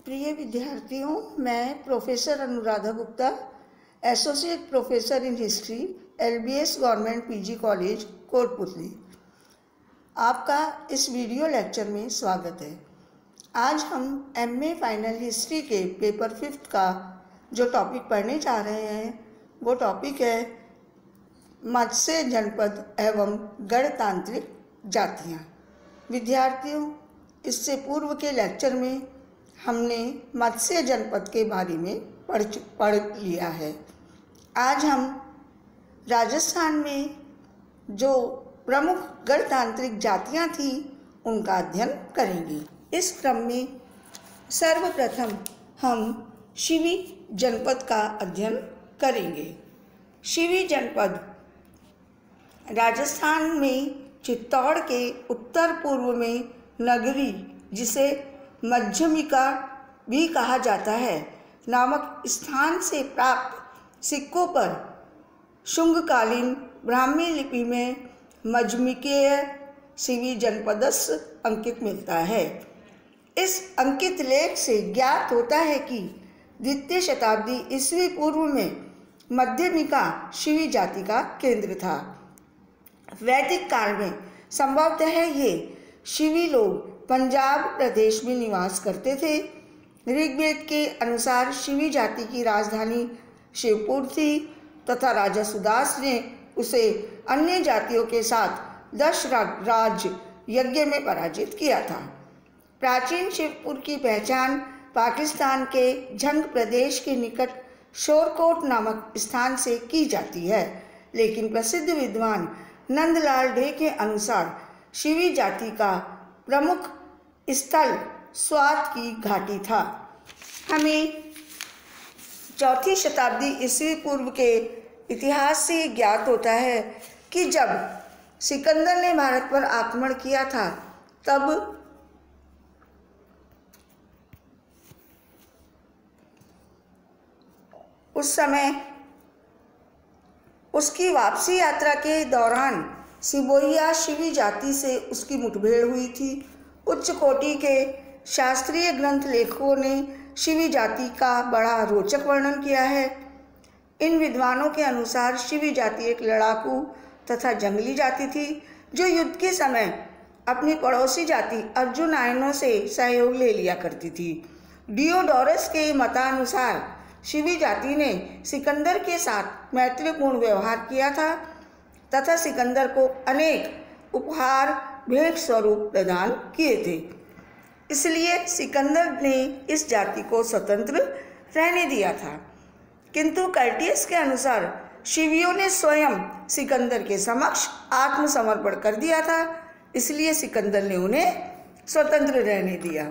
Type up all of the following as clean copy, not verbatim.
प्रिय विद्यार्थियों, मैं professor Anuradha Gupta, associate professor in history, LBS government PG college Kotputli, आपका इस वीडियो लेक्चर में स्वागत है। आज हम MA फाइनल हिस्ट्री के पेपर 5 का जो टॉपिक पढ़ने जा रहे हैं वो टॉपिक है मत्स्य जनपद एवं गणतांत्रिक जातियाँ। विद्यार्थियों, इससे पूर्व के लेक्चर में हमने मत्स्य जनपद के बारे में पढ़ लिया है। आज हम राजस्थान में जो प्रमुख गणतांत्रिक जातियां थीं उनका अध्ययन करेंगे। इस क्रम में सर्वप्रथम हम शिवी जनपद का अध्ययन करेंगे। शिवी जनपद राजस्थान में चित्तौड़ के उत्तर पूर्व में नगरी, जिसे मध्यमिका भी कहा जाता है, नामक स्थान से प्राप्त सिक्कों पर शुंगकालीन ब्राह्मी लिपि में मध्यमिकेय शिवी जनपदस्य अंकित मिलता है। इस अंकित लेख से ज्ञात होता है कि द्वितीय शताब्दी ईस्वी पूर्व में मध्यमिका शिवी जाति का केंद्र था। वैदिक काल में संभवतः ये शिवी लोग पंजाब प्रदेश में निवास करते थे। ऋग्वेद के अनुसार शिवी जाति की राजधानी शिवपुर थी तथा राजा सुदास ने उसे अन्य जातियों के साथ 10 राज यज्ञ में पराजित किया था। प्राचीन शिवपुर की पहचान पाकिस्तान के झंग प्रदेश के निकट शोरकोट नामक स्थान से की जाती है, लेकिन प्रसिद्ध विद्वान नंदलाल डे के अनुसार शिवी जाति का प्रमुख स्थल स्वात की घाटी था। हमें 4वीं शताब्दी ईस्वी पूर्व के इतिहास से ज्ञात होता है कि जब सिकंदर ने भारत पर आक्रमण किया था तब उस समय उसकी वापसी यात्रा के दौरान सिबोहिया शिवी जाति से उसकी मुठभेड़ हुई थी। उच्च कोटि के शास्त्रीय ग्रंथ लेखकों ने शिवी जाति का बड़ा रोचक वर्णन किया है। इन विद्वानों के अनुसार शिवी जाति एक लड़ाकू तथा जंगली जाति थी, जो युद्ध के समय अपनी पड़ोसी जाति अर्जुनायनों से सहयोग ले लिया करती थी। डियोडोरस के मतानुसार शिवी जाति ने सिकंदर के साथ मैत्रीपूर्ण व्यवहार किया था तथा सिकंदर को अनेक उपहार भेंट स्वरूप प्रदान किए थे। इसलिए सिकंदर ने इस जाति को स्वतंत्र रहने दिया था, किंतु कर्टियस के अनुसार शिवियों ने स्वयं सिकंदर के समक्ष आत्मसमर्पण कर दिया था, इसलिए सिकंदर ने उन्हें स्वतंत्र रहने दिया।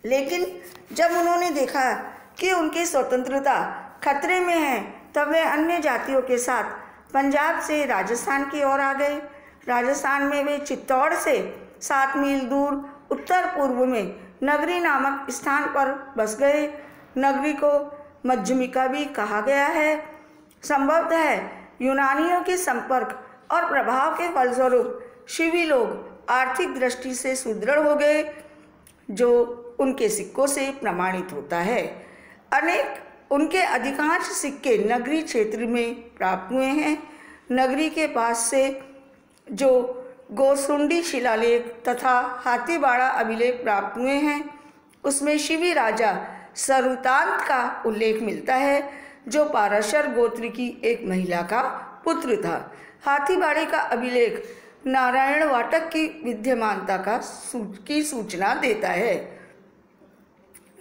लेकिन जब उन्होंने देखा कि उनकी स्वतंत्रता खतरे में है, तब वे अन्य जातियों के साथ पंजाब से राजस्थान की ओर आ गए। राजस्थान में वे चित्तौड़ से 7 मील दूर उत्तर पूर्व में नगरी नामक स्थान पर बस गए। नगरी को मध्यमिका भी कहा गया है। संभवतः यूनानियों के संपर्क और प्रभाव के फलस्वरूप शिवी लोग आर्थिक दृष्टि से सुदृढ़ हो गए, जो उनके सिक्कों से प्रमाणित होता है। उनके अधिकांश सिक्के नगरी क्षेत्र में प्राप्त हुए हैं। नगरी के पास से जो गोसुंडी शिलालेख तथा हाथीबाड़ा अभिलेख प्राप्त हुए हैं, उसमें शिवी राजा सरुतांत का उल्लेख मिलता है, जो पाराशर गोत्र की एक महिला का पुत्र था। हाथीबाड़े का अभिलेख नारायण वाटक की विद्यमानता की सूचना देता है।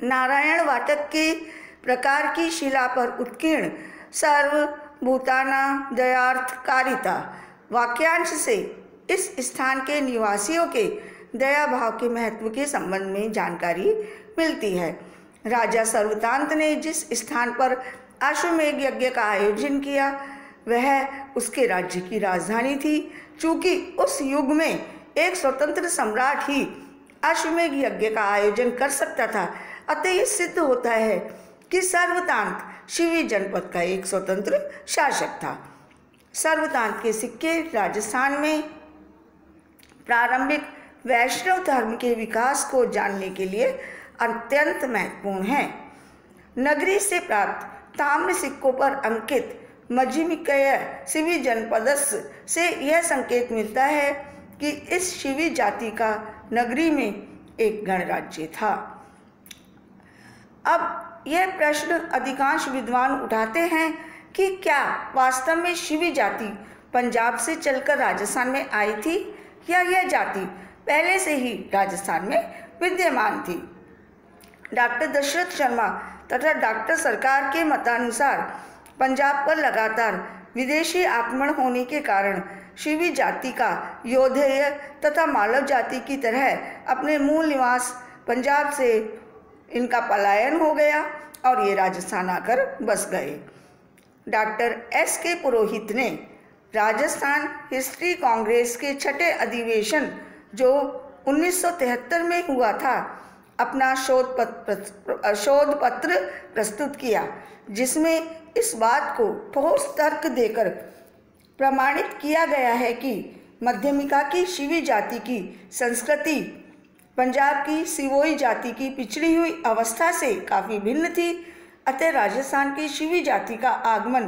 नारायण वाटक के प्रकार की शिला पर उत्कीर्ण सर्वभूताना दयार्थकारिता वाक्यांश से इस स्थान के निवासियों के दया भाव के महत्व के संबंध में जानकारी मिलती है। राजा सर्वतांत ने जिस स्थान पर अश्वमेध यज्ञ का आयोजन किया वह उसके राज्य की राजधानी थी। चूँकि उस युग में एक स्वतंत्र सम्राट ही अश्वमेध यज्ञ का आयोजन कर सकता था, अतः यह सिद्ध होता है कि सर्वतांत शिवी जनपद का एक स्वतंत्र शासक था। सर्वतांत के सिक्के राजस्थान में प्रारंभिक वैष्णव धर्म के विकास को जानने के लिए अत्यंत महत्वपूर्ण हैं। नगरी से प्राप्त ताम्र सिक्कों पर अंकित मध्यमिकय शिवी जनपदस्य से यह संकेत मिलता है कि इस शिवी जाति का नगरी में एक गणराज्य था। अब यह प्रश्न अधिकांश विद्वान उठाते हैं कि क्या वास्तव में शिवी जाति पंजाब से चलकर राजस्थान में आई थी या यह जाति पहले से ही राजस्थान में विद्यमान थी। डॉक्टर दशरथ शर्मा तथा डॉक्टर सरकार के मतानुसार पंजाब पर लगातार विदेशी आक्रमण होने के कारण शिवी जाति का योधेय तथा मालव जाति की तरह अपने मूल निवास पंजाब से इनका पलायन हो गया और ये राजस्थान आकर बस गए। डॉक्टर एस के पुरोहित ने राजस्थान हिस्ट्री कांग्रेस के छठे अधिवेशन जो 1973 में हुआ था अपना शोध पत्र प्रस्तुत किया, जिसमें इस बात को ठोस तर्क देकर प्रमाणित किया गया है कि मध्यमिका की शिवी जाति की संस्कृति पंजाब की सिवोई जाति की पिछड़ी हुई अवस्था से काफ़ी भिन्न थी। अतः राजस्थान की शिवी जाति का आगमन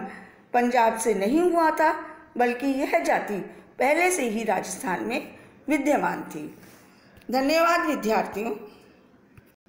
पंजाब से नहीं हुआ था, बल्कि यह जाति पहले से ही राजस्थान में विद्यमान थी। धन्यवाद विद्यार्थियों।